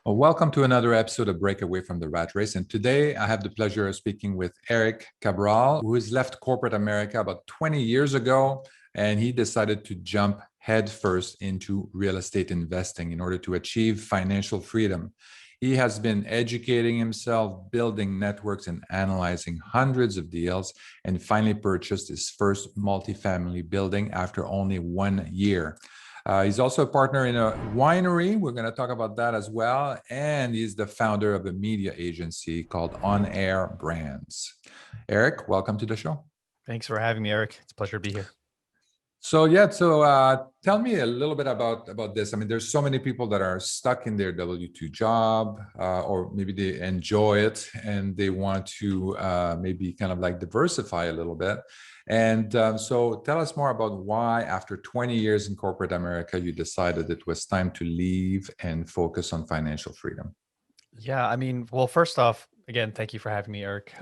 Well, welcome to another episode of Breakaway from the Rat Race. And today I have the pleasure of speaking with Erik Cabral, who has left corporate America about 20 years ago. And he decided to jump headfirst into real estate investing in order to achieve financial freedom. He has been educating himself, building networks, and analyzing hundreds of deals, and finally purchased his first multifamily building after only 1 year. He's also a partner in a winery. We're going to talk about that as well. And he's the founder of a media agency called On Air Brands. Erik, welcome to the show. Thanks for having me, Erik. It's a pleasure to be here. So tell me a little bit about this. I mean, there's so many people that are stuck in their W-2 job, or maybe they enjoy it and they want to maybe kind of like diversify a little bit. And so tell us more about why, after 20 years in corporate America, you decided it was time to leave and focus on financial freedom. Yeah, I mean, well, first off, again, thank you for having me, Erik.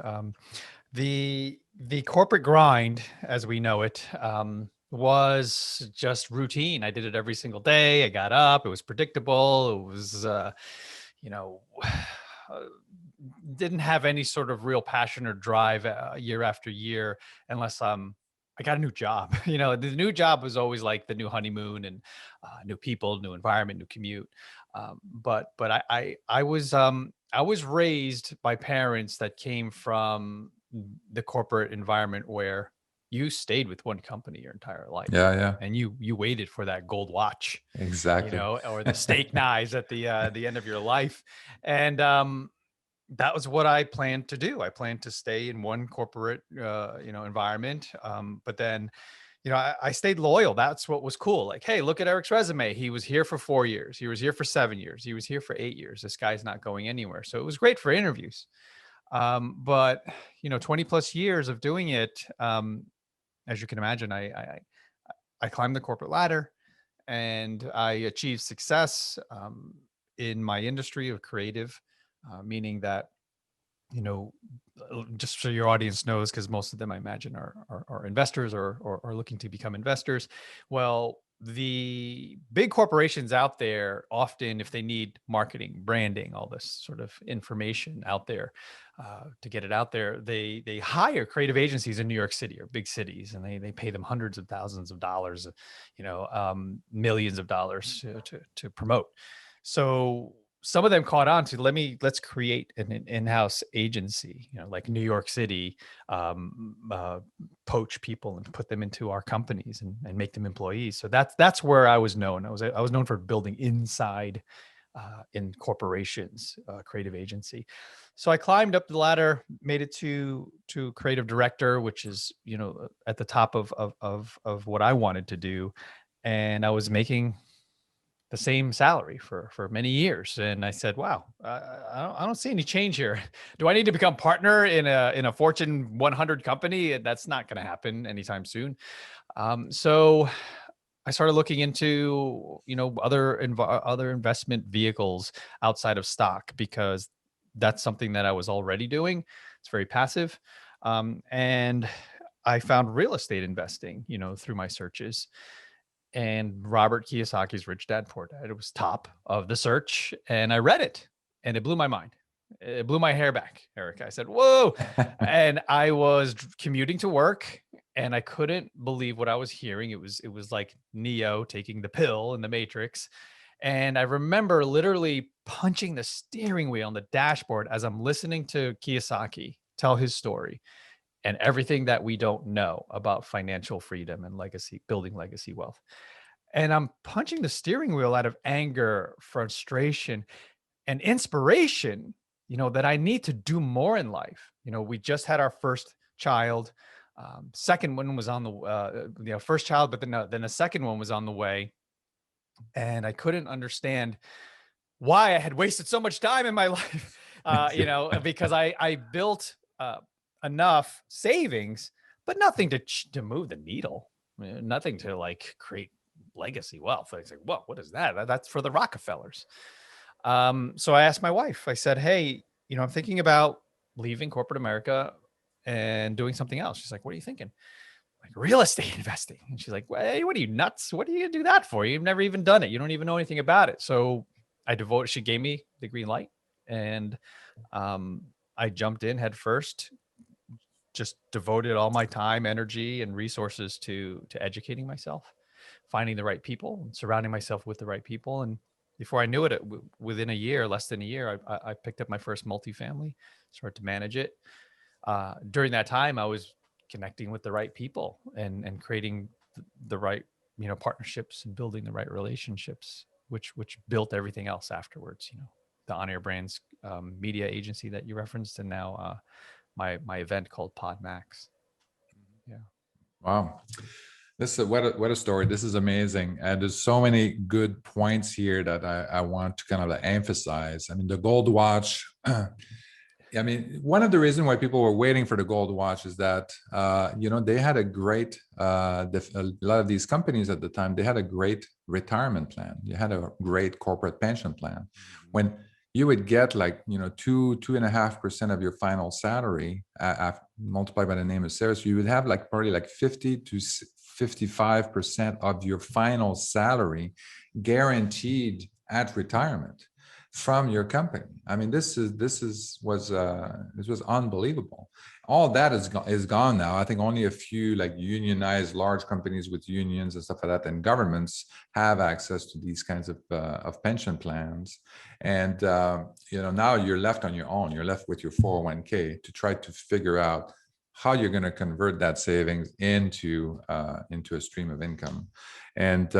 The corporate grind, as we know it, was just routine. I did it every single day. I got up. It was predictable. It was, didn't have any sort of real passion or drive year after year, unless I got a new job. The new job was always like the new honeymoon and new people, new environment, new commute. But I was raised by parents that came from the corporate environment where you stayed with one company your entire life. Yeah. And you waited for that gold watch, Exactly. or the steak knives at the end of your life. And that was what I planned to do. I planned to stay in one corporate, environment. But then, I stayed loyal. That's what was cool. Like, hey, look at Erik's resume. He was here for 4 years. He was here for 7 years. He was here for 8 years. This guy's not going anywhere. So it was great for interviews. But 20 plus years of doing it, as you can imagine, I climbed the corporate ladder and I achieved success in my industry of creative. Meaning that, just so your audience knows, because most of them, I imagine, are investors or are looking to become investors. Well, the big corporations out there, often if they need marketing, branding, all this sort of information out there to get it out there, they hire creative agencies in New York City or big cities, and they pay them hundreds of thousands of dollars, millions of dollars to promote. So some of them caught on to let's create an in-house agency, like New York City, poach people and put them into our companies and make them employees. So that's where I was known. I was known for building inside in corporations, creative agency. So I climbed up the ladder, made it to creative director, which is at the top of what I wanted to do, and I was making the same salary for many years. And I said, wow, I don't see any change here. Do I need to become partner in a Fortune 100 company? That's not going to happen anytime soon. So I started looking into, other investment vehicles outside of stock, because that's something that I was already doing. It's very passive. And I found real estate investing, through my searches. And Robert Kiyosaki's Rich Dad Poor Dad, it was top of the search. And I read it and it blew my mind. It blew my hair back, Erik. I said, whoa. And I was commuting to work and I couldn't believe what I was hearing. It was like Neo taking the pill in the Matrix. And I remember literally punching the steering wheel on the dashboard as I'm listening to Kiyosaki tell his story and everything that we don't know about financial freedom and legacy, building legacy wealth. And I'm punching the steering wheel out of anger, frustration, and inspiration, that I need to do more in life. We just had our first child. Second one was on the, first child, but then the second one was on the way. And I couldn't understand why I had wasted so much time in my life, because I built enough savings, but nothing to move the needle, nothing to like create legacy wealth. I was like, whoa, what is that? That's for the Rockefellers. So I asked my wife, I said, hey, I'm thinking about leaving corporate America and doing something else. She's like, what are you thinking? Like real estate investing. And she's like, hey, what are you nuts? What are you gonna do that for? You've never even done it. You don't even know anything about it. So She gave me the green light, and I jumped in head first, just devoted all my time, energy, and resources to educating myself, finding the right people, and surrounding myself with the right people. And before I knew it, within a year, less than a year, I picked up my first multifamily, started to manage it. During that time, I was connecting with the right people and creating the right, partnerships and building the right relationships, which built everything else afterwards. The On Air Brands media agency that you referenced, and now my event called Pod Max. Yeah. Wow. This is what a story. This is amazing. And there's so many good points here that I want to kind of like emphasize. I mean, the gold watch. I mean, one of the reasons why people were waiting for the gold watch is that, they had a great, a lot of these companies at the time, they had a great retirement plan. You had a great corporate pension plan. When you would get like, 2.5% of your final salary, multiplied by the name of service, you would have like probably like 50 to 55% of your final salary guaranteed at retirement from your company. I mean, this was unbelievable. All that is gone now. I think only a few like unionized large companies with unions and stuff like that, and governments have access to these kinds of pension plans. And now you're left on your own. You're left with your 401k to try to figure out how you're going to convert that savings into a stream of income. And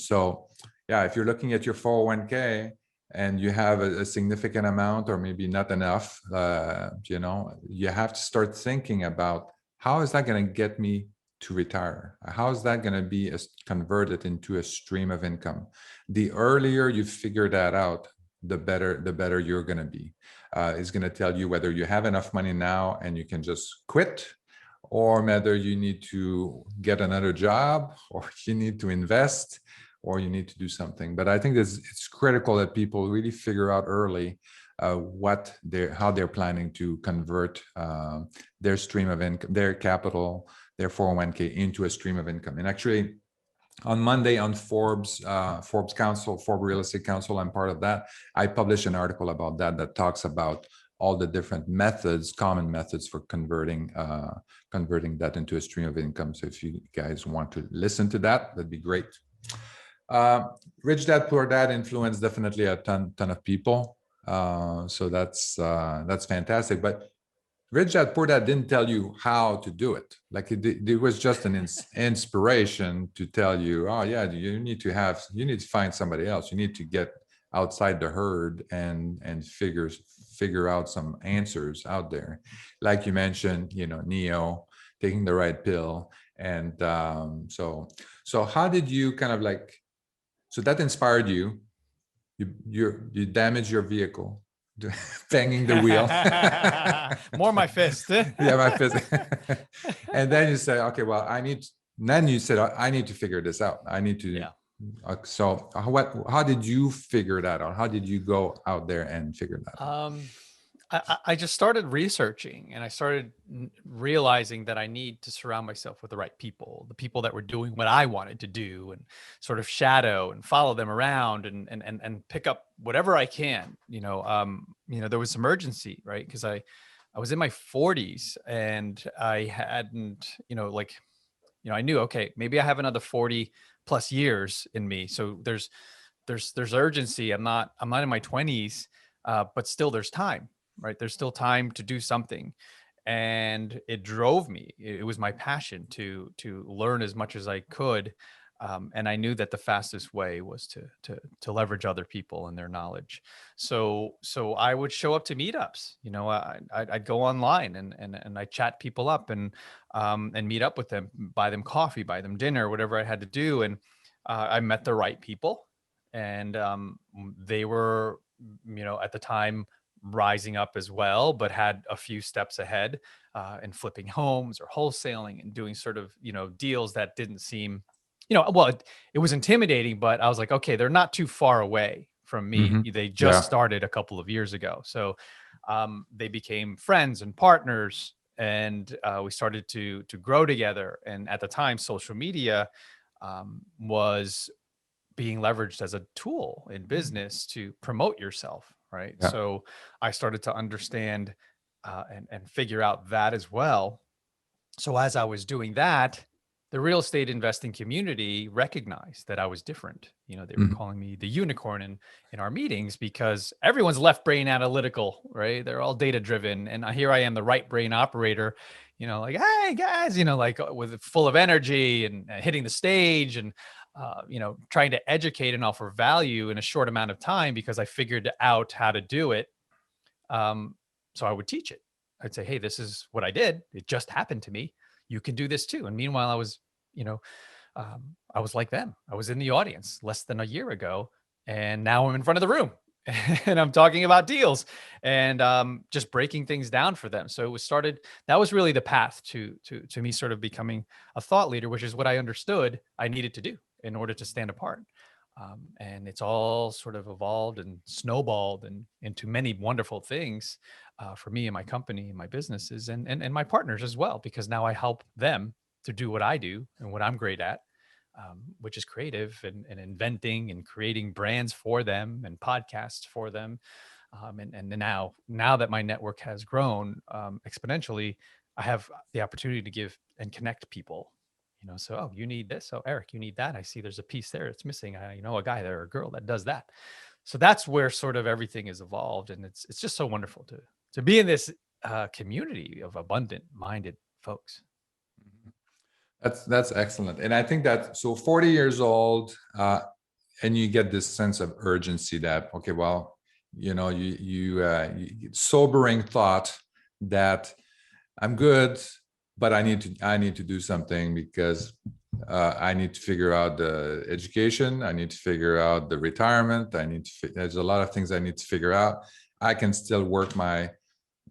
so, yeah, if you're looking at your 401k and you have a significant amount or maybe not enough, you have to start thinking about, how is that going to get me to retire? How is that going to be converted into a stream of income? The earlier you figure that out, the better you're going to be. It's going to tell you whether you have enough money now and you can just quit, or whether you need to get another job, or you need to invest, or you need to do something. But I think it's critical that people really figure out early how they're planning to convert their stream of income, their capital, their 401k into a stream of income. And actually, on Monday on Forbes Council, Forbes Real Estate Council, I'm part of that. I published an article about that talks about all the different methods, common methods for converting that into a stream of income. So if you guys want to listen to that, that'd be great. Rich Dad Poor Dad influenced definitely a ton of people. So that's fantastic. But Rich Dad Poor Dad didn't tell you how to do it. Like it was just an inspiration to tell you, oh yeah, you need to find somebody else. You need to get outside the herd and figure out some answers out there. Like you mentioned, Neo, taking the right pill. And so how did you kind of like, so that inspired you, you damaged your vehicle, banging the wheel. More my fist. Yeah, my fist. And then you say, okay, well, then you said, I need to figure this out. I need to. Yeah. So how did you figure that out? How did you go out there and figure that out? I just started researching, and I started realizing that I need to surround myself with the right people, the people that were doing what I wanted to do, and sort of shadow and follow them around and pick up whatever I can. There was some urgency, right? Because I was in my 40s and I hadn't, I knew, okay, maybe I have another 40 plus years in me. So there's urgency. I'm not in my 20s, but still there's time. Right. There's still time to do something. And it drove me. It was my passion to learn as much as I could. And I knew that the fastest way was to leverage other people and their knowledge. So I would show up to meetups. I'd go online and I chat people up and meet up with them, buy them coffee, buy them dinner, whatever I had to do. And I met the right people, and they were, at the time, rising up as well, but had a few steps ahead in flipping homes or wholesaling and doing sort of, deals that didn't seem, well, it was intimidating, but I was like, okay, they're not too far away from me. Mm-hmm. They just started a couple of years ago. So they became friends and partners, and we started to grow together. And at the time, social media was being leveraged as a tool in business to promote yourself, right? Yeah. So I started to understand and figure out that as well. So as I was doing that, the real estate investing community recognized that I was different. You know, they were Mhm. calling me the unicorn in our meetings because everyone's left brain analytical, right? They're all data driven. And here I am, the right brain operator, you know, like, hey guys, you know, like with full of energy and hitting the stage and, you know, trying to educate and offer value in a short amount of time because I figured out how to do it. Um, so I would teach it. I'd say, hey, this is what I did. It just happened to me. You can do this too. And meanwhile, I was, you know, I was like them. I was in the audience less than a year ago, and now I'm in front of the room, and I'm talking about deals and just breaking things down for them. So it was started. That was really the path to me sort of becoming a thought leader, which is what I understood I needed to do in order to stand apart. And it's all sort of evolved and snowballed and into many wonderful things for me and my company and my businesses and my partners as well, because now I help them to do what I do and what I'm great at, which is creative and inventing and creating brands for them and podcasts for them. And now that my network has grown exponentially, I have the opportunity to give and connect people. You know, so oh, you need this. Oh, Erik, you need that. I see there's a piece there that's missing. I know a guy there or a girl that does that. So that's where sort of everything is evolved, and it's just so wonderful to be in this community of abundant minded folks. That's excellent. And I think that so 40 years old, and you get this sense of urgency that, okay, well, you know, you sobering thought that I'm good, but I need to do something because I need to figure out the education. I need to figure out the retirement. There's a lot of things I need to figure out. I can still work my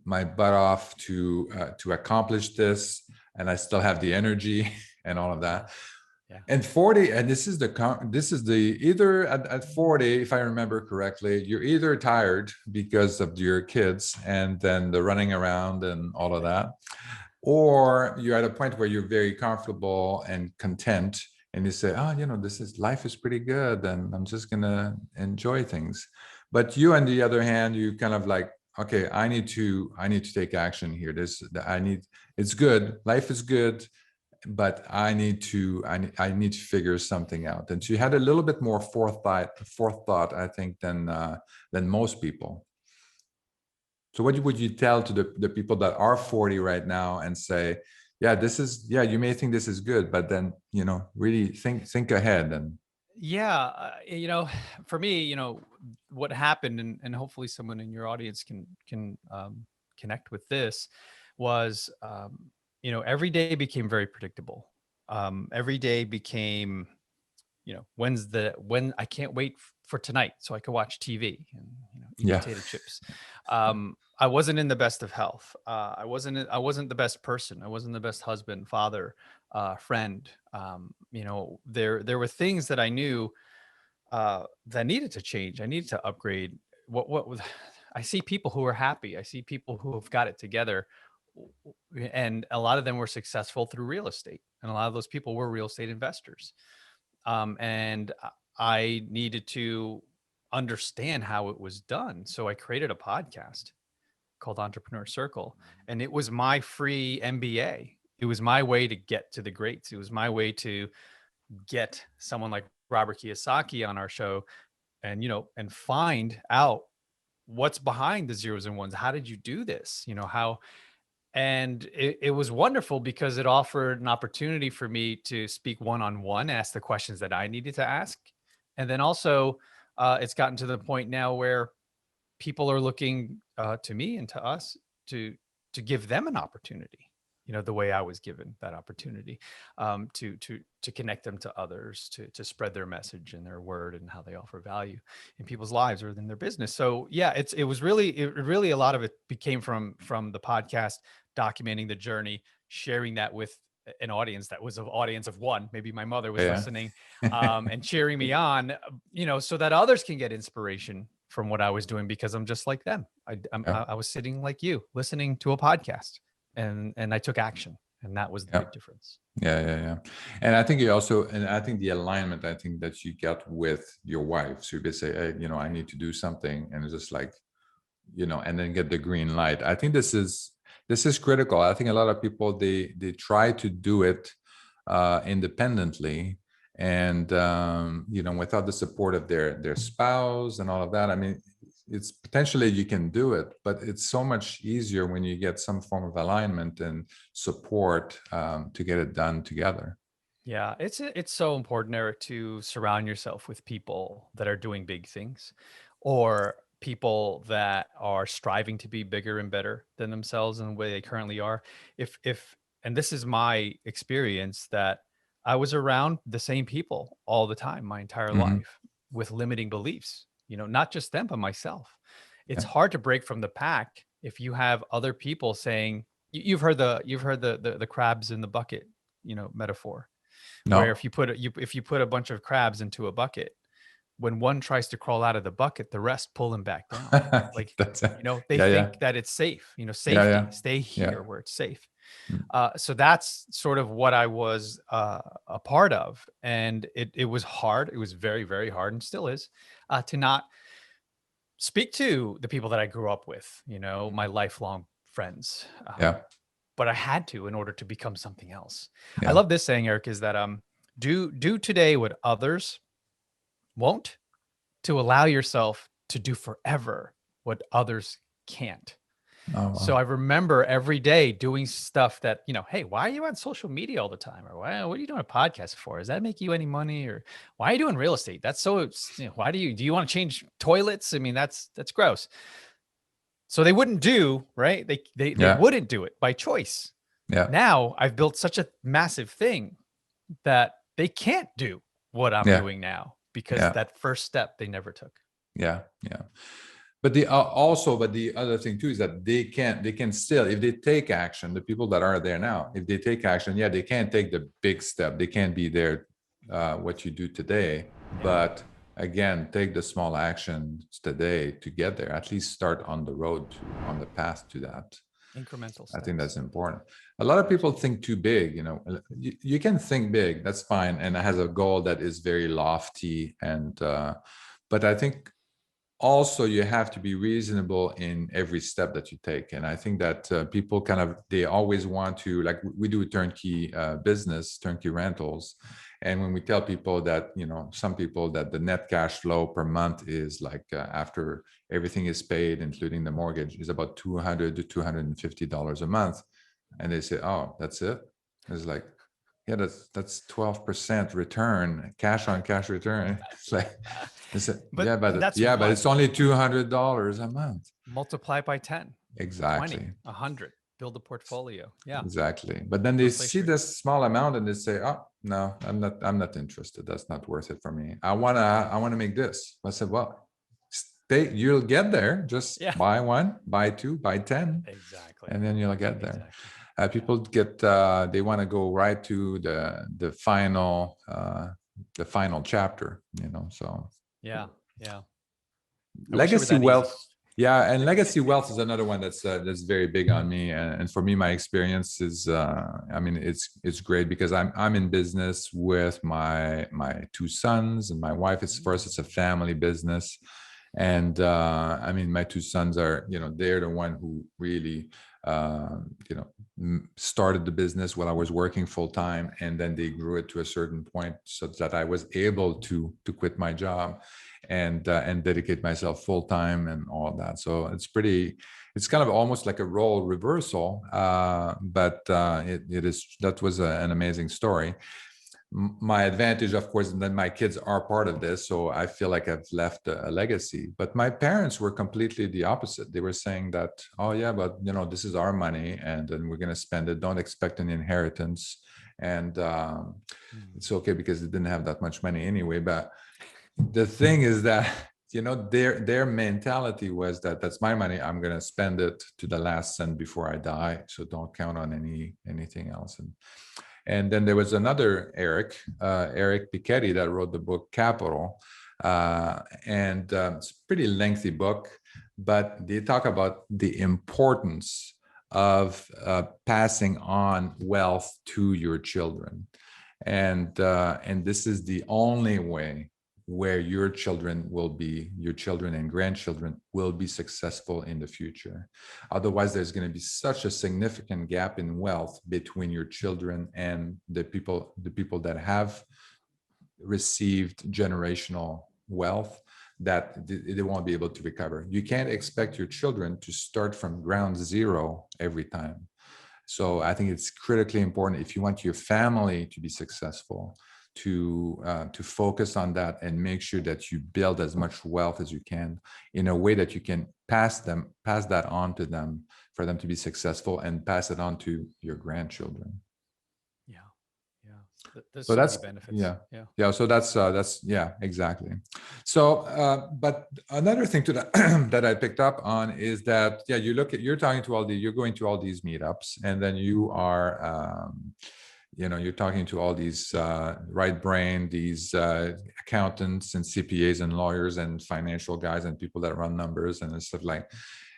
butt off to accomplish this, and I still have the energy and all of that. Yeah. And 40, and this is the either at 40, if I remember correctly, you're either tired because of your kids and then the running around and all of that, or you're at a point where you're very comfortable and content and you say, oh, you know, life is pretty good and I'm just gonna enjoy things. But you, on the other hand, you kind of like, okay, I need to take action here. It's good, life is good, but I need to figure something out. And so you had a little bit more forethought, I think, than most people. So what would you tell to the people that are 40 right now and say, yeah, you may think this is good, but then, you know, really think ahead. And Yeah, you know, for me, you know, what happened, and hopefully someone in your audience can connect with this, was you know, every day became very predictable. Every day became, you know, when I can't wait for tonight so I can watch TV and, you know, eat yeah, potato chips. I wasn't in the best of health. I wasn't the best person. I wasn't the best husband, father, friend. You know, there were things that I knew that needed to change. I needed to upgrade. What was I see people who are happy. I see people who have got it together, and a lot of them were successful through real estate, and a lot of those people were real estate investors. And I needed to understand how it was done. So I created a podcast called Entrepreneur Circle, and it was my free MBA. It was my way to get to the greats. It was my way to get someone like Robert Kiyosaki on our show and, you know, and find out what's behind the zeros and ones. How did you do this? You know, how, and it was wonderful because it offered an opportunity for me to speak one-on-one, ask the questions that I needed to ask. And then also it's gotten to the point now where people are looking to me and to us to give them an opportunity, you know, the way I was given that opportunity, to connect them to others, to spread their message and their word and how they offer value in people's lives or in their business. So yeah, it really a lot of it became from the podcast, documenting the journey, sharing that with an audience that was an audience of one. Maybe my mother was yeah. listening, and cheering me on, you know, so that others can get inspiration from what I was doing, because I'm just like them. Yeah. I was sitting like you, listening to a podcast, and I took action. And that was the Yeah. big difference. Yeah. And I think you also, and I think the alignment, I think that you get with your wife. So you could say, hey, I need to do something, and it's just like, and then get the green light. I think this is critical. I think a lot of people, they try to do it independently, and without the support of their spouse and all of that. I mean, it's potentially you can do it, but it's so much easier when you get some form of alignment and support to get it done together. Yeah, it's so important, Eric, to surround yourself with people that are doing big things, or people that are striving to be bigger and better than themselves in the way they currently are. If and this is my experience, that I was around the same people all the time my entire Hmm. life with limiting beliefs, not just them, but myself. It's Yeah. hard to break from the pack if you have other people saying, you've heard the crabs in the bucket, metaphor, where No. if you put a bunch of crabs into a bucket, when one tries to crawl out of the bucket, the rest pull him back down. Like, That's it. they Yeah. think that it's safe, Yeah. safety, stay Yeah. here where it's safe. Mm. So that's sort of what I was a part of. And it was hard. It was very, very hard, and still is, to not speak to the people that I grew up with, my lifelong friends. Yeah. But I had to, in order to become something else. I Yeah. love this saying, Eric, is that do today what others won't, to allow yourself to do forever what others can't. Oh, So wow. I remember every day doing stuff that, hey, why are you on social media all the time? Or what are you doing a podcast for? Does that make you any money? Or why are you doing real estate? That's so, why do you want to change toilets? I mean, that's gross. So they wouldn't do, right? They Yeah. wouldn't do it by choice. Yeah. Now I've built such a massive thing that they can't do what I'm Yeah. doing now, because Yeah. that first step they never took. Yeah. But the other thing too is that they can still, if they take action, the people that are there now, if they take action, yeah, they can't take the big step. They can't be there, what you do today. Yeah. But again, take the small actions today to get there. At least start on the road on the path to that. Incremental steps. I think that's important. A lot of people think too big. You can think big, that's fine, and it has a goal that is very lofty, and but I think also you have to be reasonable in every step that you take. And I think that people they always want to, like, we do turnkey business, turnkey rentals, and when we tell people that, some people, that the net cash flow per month is like, after everything is paid, including the mortgage, is about $200 to $250 a month, and they say, oh, that's it. It's like, yeah, that's 12% return, cash on cash return. It's like, But but that's it's only $200 a month. multiply by 10, Exactly. 20, 100, build a portfolio. Yeah. Exactly. But then they see Inflation. this small amount and they say, oh, no, I'm not interested. That's not worth it for me. I wanna make this. I said, well, you'll get there. Just buy one, buy two, buy 10. Exactly. And then you'll get there. Exactly. People they want to go right to the final chapter, so. Yeah. Legacy wealth. Yeah, and legacy wealth is another one that's very big on me, and for me, my experience is, I mean, it's great because I'm in business with my two sons and my wife. For us, it's a family business, and I mean, my two sons are, they're the one who really, started the business while I was working full time, and then they grew it to a certain point so that I was able to quit my job and dedicate myself full time and all of that. So it's kind of almost like a role reversal, but that was an amazing story. My advantage, of course, and then my kids are part of this, so I feel like I've left a legacy. But my parents were completely the opposite. They were saying that, oh yeah, but this is our money, and then we're going to spend it. Don't expect an inheritance, and it's okay because they didn't have that much money anyway. But the thing is that their mentality was that that's my money. I'm going to spend it to the last cent before I die. So don't count on anything else. And then there was another Erik Piketty, that wrote the book Capital, and it's a pretty lengthy book, but they talk about the importance of passing on wealth to your children. And this is the only way where your children and grandchildren will be successful in the future. Otherwise, there's going to be such a significant gap in wealth between your children and the people that have received generational wealth, that they won't be able to recover. You can't expect your children to start from ground zero every time. So I think it's critically important, if you want your family to be successful, to focus on that and make sure that you build as much wealth as you can in a way that you can pass that on to them, for them to be successful, and pass it on to your grandchildren. There's So that's many benefits. Yeah. So that's yeah, exactly. So, but another thing to that that I picked up on is that you're going to all these meetups, and then you are you're talking to all these right brain, these accountants and CPAs and lawyers and financial guys and people that run numbers and stuff like.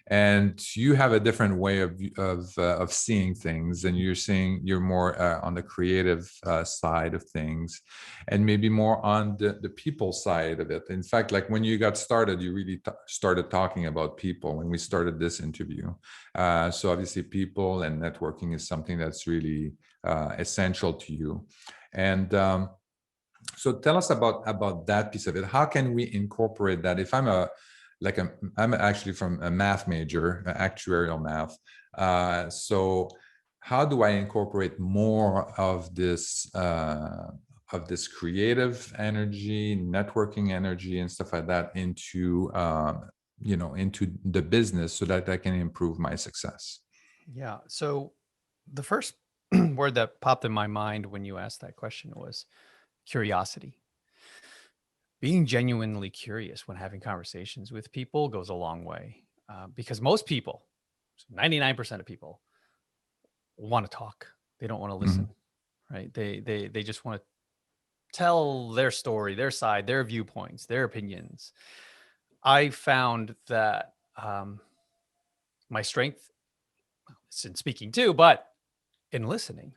And you have a different way of seeing things, and you're more on the creative side of things, and maybe more on the people side of it. In fact, like when you got started, you really started talking about people when we started this interview. So obviously, people and networking is something that's really essential to you. And so tell us about that piece of it. How can we incorporate that? If I'm actually from a math major, actuarial math. So how do I incorporate more of this creative energy, networking energy, and stuff like that into into the business, so that I can improve my success? Yeah. So the first word that popped in my mind when you asked that question was curiosity. Being genuinely curious when having conversations with people goes a long way, because most people, 99% of people, want to talk. They don't want to listen, right? They just want to tell their story, their side, their viewpoints, their opinions. I found that my strength is in speaking too, but in listening,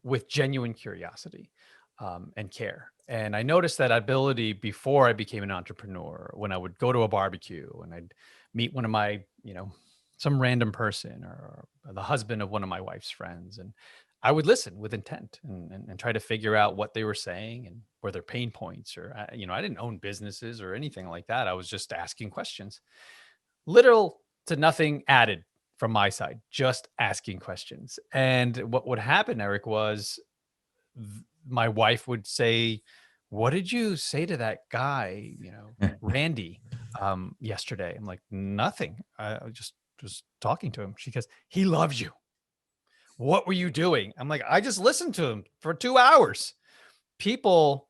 with genuine curiosity and care. And I noticed that ability before I became an entrepreneur, when I would go to a barbecue and I'd meet one of my, some random person or the husband of one of my wife's friends. And I would listen with intent and try to figure out what they were saying and were their pain points, or, I didn't own businesses or anything like that. I was just asking questions, little to nothing added from my side, just asking questions. And what would happen, Erik, was my wife would say, "What did you say to that guy, Randy, yesterday?" I'm like, "Nothing. I just talking to him." She goes, "He loves you. What were you doing?" I'm like, "I just listened to him for 2 hours." People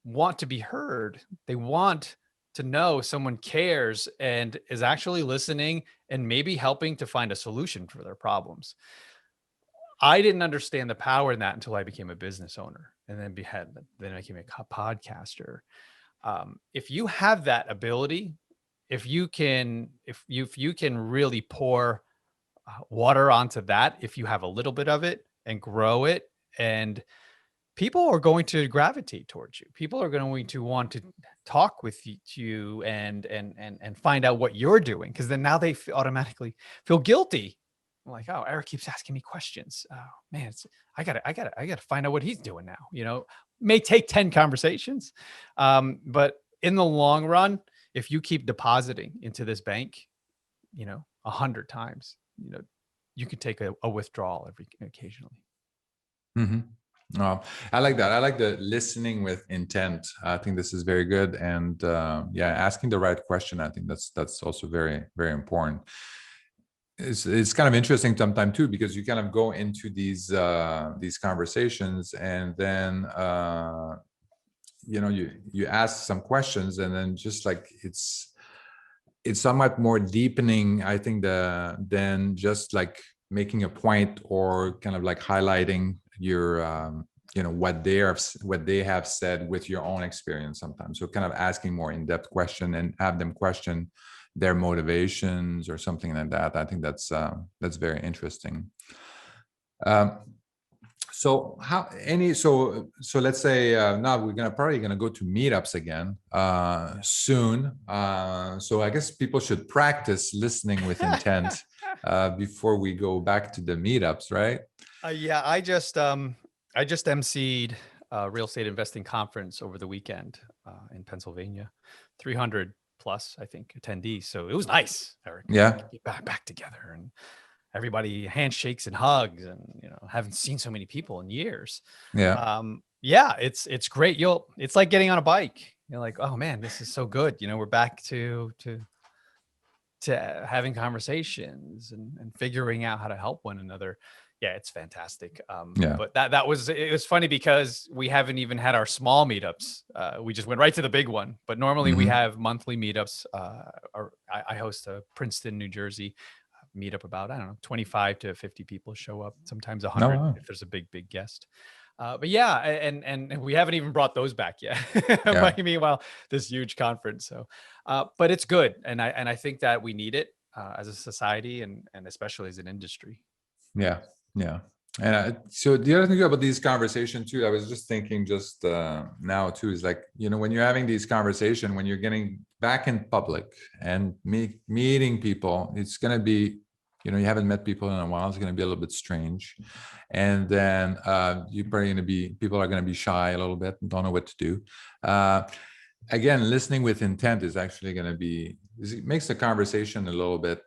want to be heard. They want to know someone cares and is actually listening and maybe helping to find a solution for their problems. I didn't understand the power in that until I became a business owner, and then I became a podcaster. If you have that ability, if you can really pour water onto that, if you have a little bit of it and grow it, and people are going to gravitate towards you. People are going to want to talk with you and find out what you're doing, because then now they automatically feel guilty. I'm like, "Oh, Erik keeps asking me questions. Oh man, I gotta find out what he's doing now." May take 10 conversations, but in the long run, if you keep depositing into this bank, 100 times, you can take a withdrawal occasionally. Oh, I like that. I like the listening with intent. I think this is very good. And asking the right question, I think that's also very, very important. It's kind of interesting sometimes too, because you kind of go into these conversations, and then you ask some questions, and then just like it's somewhat more deepening, I think, than just like making a point or kind of like highlighting your what they have said with your own experience sometimes. So kind of asking more in-depth question and have them question their motivations or something like that. I think that's very interesting. Um, so let's say now we're probably gonna go to meetups again soon. So I guess people should practice listening with intent before we go back to the meetups, right? Yeah, I just emceed a real estate investing conference over the weekend in Pennsylvania, 300 plus, I think, attendees. So it was nice, Eric. Yeah. Get back together, and everybody handshakes and hugs, and haven't seen so many people in years. Yeah. Yeah, it's great. It's like getting on a bike. You're like, oh man, this is so good. We're back to having conversations and figuring out how to help one another. Yeah, it's fantastic. Yeah. But it was funny because we haven't even had our small meetups. We just went right to the big one. But normally we have monthly meetups. I host a Princeton, New Jersey meetup. About, I don't know, 25 to 50 people show up, sometimes 100 wow. if there's a big guest. But yeah, and we haven't even brought those back yet. Yeah. Meanwhile, this huge conference. So, but it's good, and I think that we need it as a society, and especially as an industry. Yeah, yeah. And so the other thing about these conversations too, I was just thinking just now too, is like, when you're having these conversations, when you're getting back in public and meeting people, it's going to be, you haven't met people in a while. It's going to be a little bit strange. And then people are going to be shy a little bit and don't know what to do. Again, listening with intent is actually going to it makes the conversation a little bit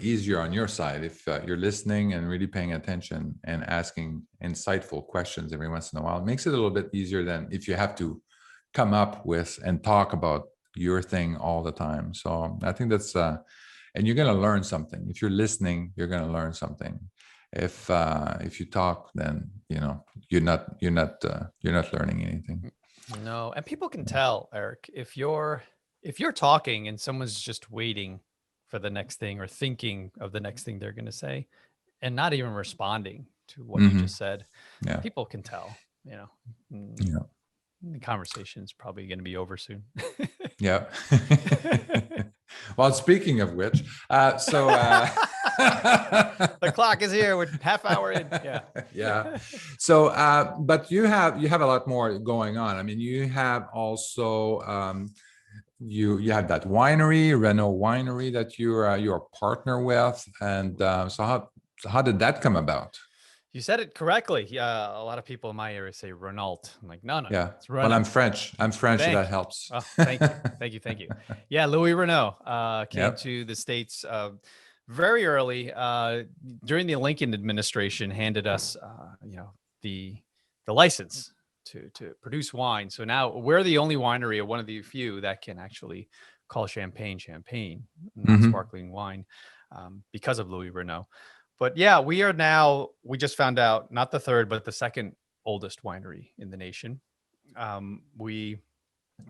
easier on your side if you're listening and really paying attention and asking insightful questions every once in a while. It makes it a little bit easier than if you have to come up with and talk about your thing all the time. So I think that's and you're going to learn something. If you're listening, you're going to learn something. If you talk, then you're not learning anything. No, and people can tell, Eric, if you're talking and someone's just waiting for the next thing or thinking of the next thing they're going to say and not even responding to what you just said. Yeah. People can tell, Yeah. The conversation's probably going to be over soon. Yeah. Well, speaking of which, the clock is here. We're half hour in. Yeah. Yeah. So, but you have a lot more going on. I mean, you have also you have that winery, Renault Winery, that you're a partner with, and so how did that come about? You said it correctly. Yeah, a lot of people in my area say Renault. I'm like, no, Yeah. it's Renault. Well, I'm French. That helps. Oh, thank you. Thank you. Yeah, Louis Renault came to the States very early during the Lincoln administration. Handed us, the license to produce wine. So now we're the only winery, or one of the few, that can actually call champagne, not sparkling wine, because of Louis Renault. But yeah, we just found out, not the third, but the second oldest winery in the nation. We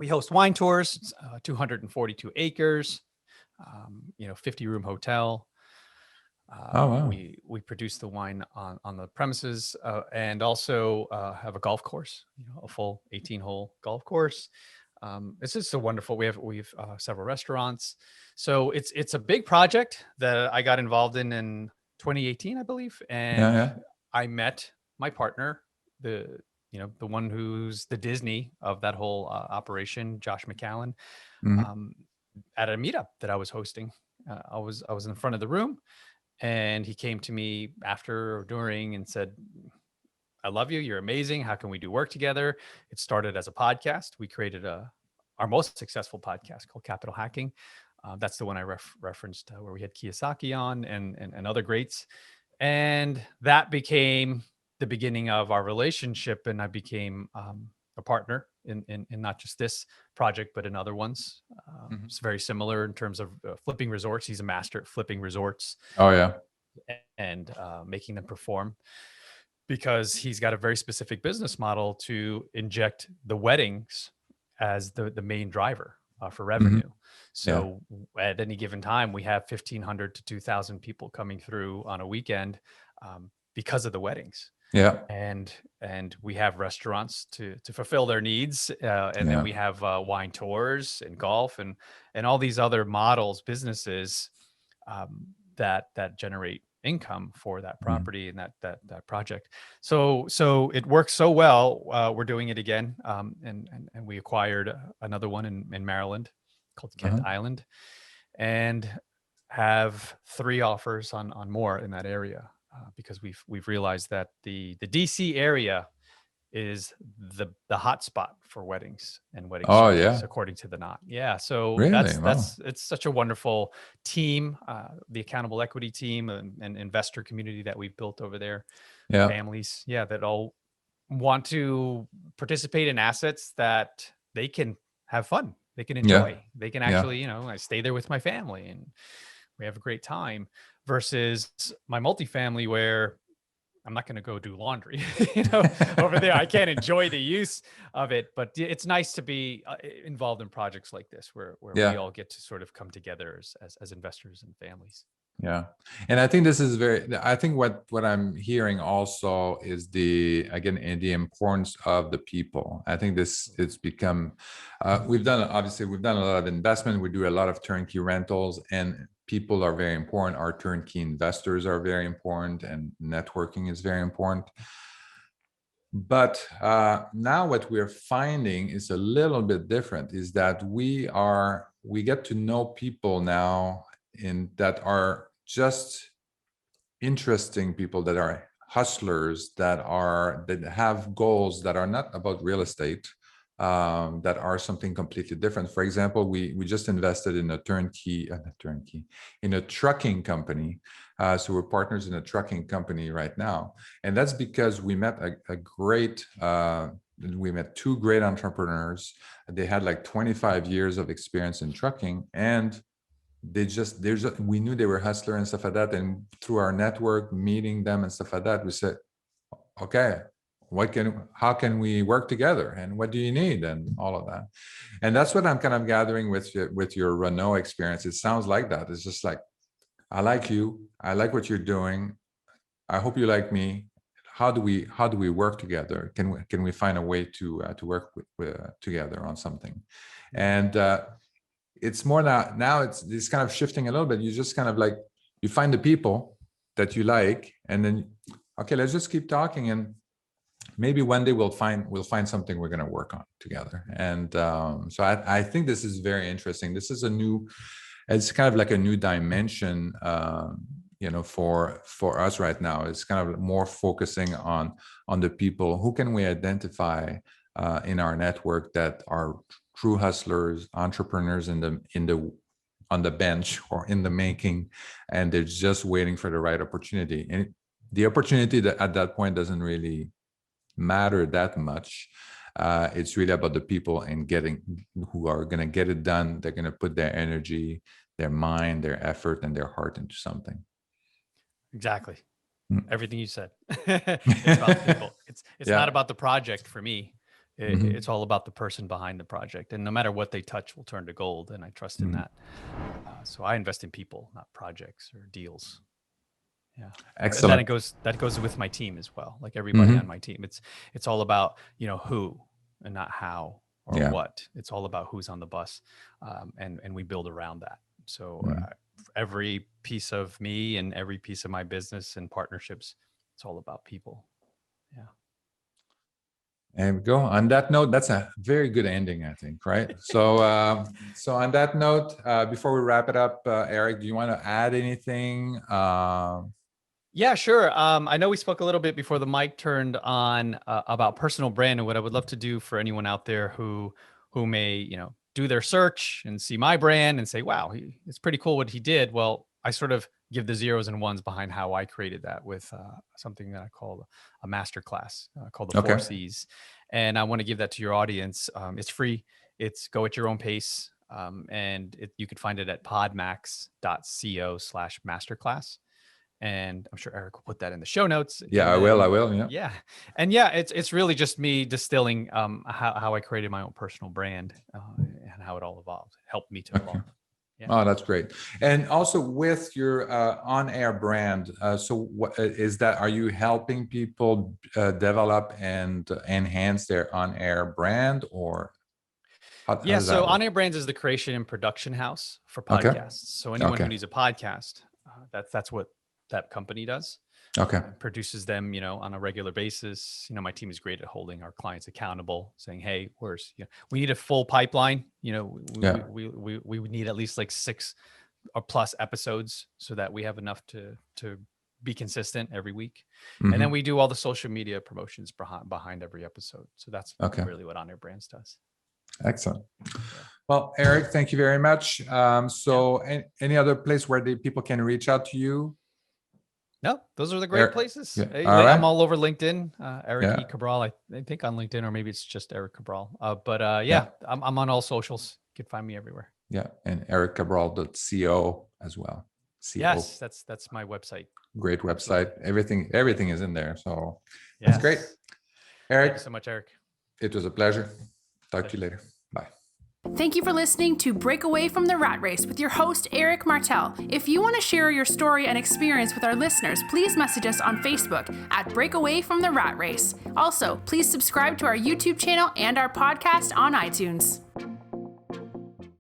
host wine tours, 242 acres, 50-room hotel. Oh, wow. We produce the wine on the premises, and also have a golf course, a full 18-hole golf course. It's just so wonderful. We have several restaurants. So it's a big project that I got involved in 2018, I believe. And I met my partner, the one who's the Disney of that whole operation, Josh McAllen, at a meetup that I was hosting. I was in the front of the room, and he came to me after or during and said, I love you. You're amazing. How can we do work together? It started as a podcast. We created our most successful podcast called Capital Hacking. That's the one I referenced, where we had Kiyosaki on and other greats. And that became the beginning of our relationship. And I became a partner in not just this project, but in other ones. It's very similar in terms of flipping resorts. He's a master at flipping resorts. Oh, yeah. And making them perform, because he's got a very specific business model to inject the weddings as the main driver for revenue. So at any given time, we have 1,500 to 2,000 people coming through on a weekend because of the weddings. Yeah. and we have restaurants to fulfill their needs, and then Yeah. we have wine tours and golf and all these other models, businesses that generate income for that Mhm. property and that project. So it works so well. We're doing it again, and we acquired another one in Maryland called Kent Uh-huh. Island, and have 3 offers on more in that area, because we've realized that the DC area is the hot spot for weddings and wedding Oh, services, yeah. according to the Knot. Yeah, so Really? Wow. that's it's such a wonderful team, the accountable equity team and investor community that we've built over there, Yeah. families, yeah, that all want to participate in assets that they can have fun, they can Yeah. enjoy, they can Yeah. actually, I stay there with my family and we have a great time, versus my multifamily where I'm not going to go do laundry, over there. I can't enjoy the use of it, but it's nice to be involved in projects like this where we Yeah. all get to sort of come together as investors and families. Yeah. And I think this is I think what I'm hearing also is again, the importance of the people. I think it's become, we've done a lot of investment. We do a lot of turnkey rentals, and people are very important. Our turnkey investors are very important, and networking is very important. But now what we're finding is a little bit different, is that we get to know people now that are just interesting people, that are hustlers, that have goals that are not about real estate, that are something completely different. For example, we just invested in a in a trucking company. So we're partners in a trucking company right now, and that's because we met we met 2 great entrepreneurs. They had like 25 years of experience in trucking, and we knew they were hustler and stuff like that. And through our network, meeting them and stuff like that, we said, okay, how can we work together, and what do you need, and all of that. And that's what I'm kind of gathering with your Renault experience. It sounds like that. It's just like, I like you, I like what you're doing, I hope you like me. How do we work together? Can we find a way to work together on something? And it's more now it's kind of shifting a little bit. You just kind of like, you find the people that you like, and then, okay, let's just keep talking, and maybe one day we'll find something we're going to work on together. And so I think this is very interesting. This is it's kind of like a new dimension, for us right now. It's kind of more focusing on the people. Who can we identify in our network that are true hustlers, entrepreneurs on the bench or in the making, and they're just waiting for the right opportunity. And the opportunity that at that point doesn't really matter that much. It's really about the people and who are going to get it done. They're going to put their energy, their mind, their effort, and their heart into something. Exactly. Mm. Everything you said. It's about the people. It's not Yeah. about the project for me. Mhm. It's all about the person behind the project, and no matter what they touch will turn to gold, and I trust in Mhm. that. So I invest in people, not projects or deals. Yeah. And then Excellent. that goes with my team as well. Like everybody on Mhm. my team. It's all about, who and not how or Yeah. what. It's all about who's on the bus. And we build around that. So Mhm. every piece of me and every piece of my business and partnerships, it's all about people. Yeah. There we go. On that note, that's a very good ending, I think, right? So on that note, before we wrap it up, Erik, do you want to add anything? Yeah, sure. I know we spoke a little bit before the mic turned on about personal brand, and what I would love to do for anyone out there who may, do their search and see my brand and say, "Wow, it's pretty cool what he did." Well, I sort of give the zeros and ones behind how I created that with something that I call a master class called the Four Okay. C's, and I want to give that to your audience. It's free. It's go at your own pace, and you can find it at podmax.co/masterclass. And I'm sure Erik will put that in the show notes. Yeah, And I will. I then, will. Yeah. yeah, and yeah, it's really just me distilling how I created my own personal brand and how it all evolved, helped me to Okay. evolve. Yeah. Oh, that's great. And also with your on-air brand, so what is that? Are you helping people develop and enhance their on-air brand, or how Yeah. does So that On work? Air Brands is the creation and production house for Okay. podcasts. So anyone who Okay. needs a podcast, that's what that company does. Okay. Produces them, on a regular basis. My team is great at holding our clients accountable, saying, "Hey, we need a full pipeline. Yeah. We would need at least like 6 or plus episodes so that we have enough to be consistent every week." And then Hmm. we do all the social media promotions behind every episode. So that's Okay. really what On Air Brands does. Excellent. Yeah. Well, Erik, thank you very much. Yeah. Any other place where people can reach out to you? No, those are the great Eric? places. Yeah. All I'm right. all over LinkedIn, Erik Yeah. E. Cabral. I think on LinkedIn, or maybe it's just Erik Cabral. But Yeah. yeah, I'm on all socials. You can find me everywhere. Yeah. And ericcabral.co as well. CO. Yes, that's my website. Great website. Absolutely. Everything is in there. So that's great. Yes. Thank you Erik, so much, Erik. it was a pleasure. Talk to Pleasure. you later. Bye. Thank you for listening to Break Away from the Rat Race with your host, Erik Martel. If you want to share your story and experience with our listeners, please message us on Facebook at Break Away from the Rat Race. Also, please subscribe to our YouTube channel and our podcast on iTunes.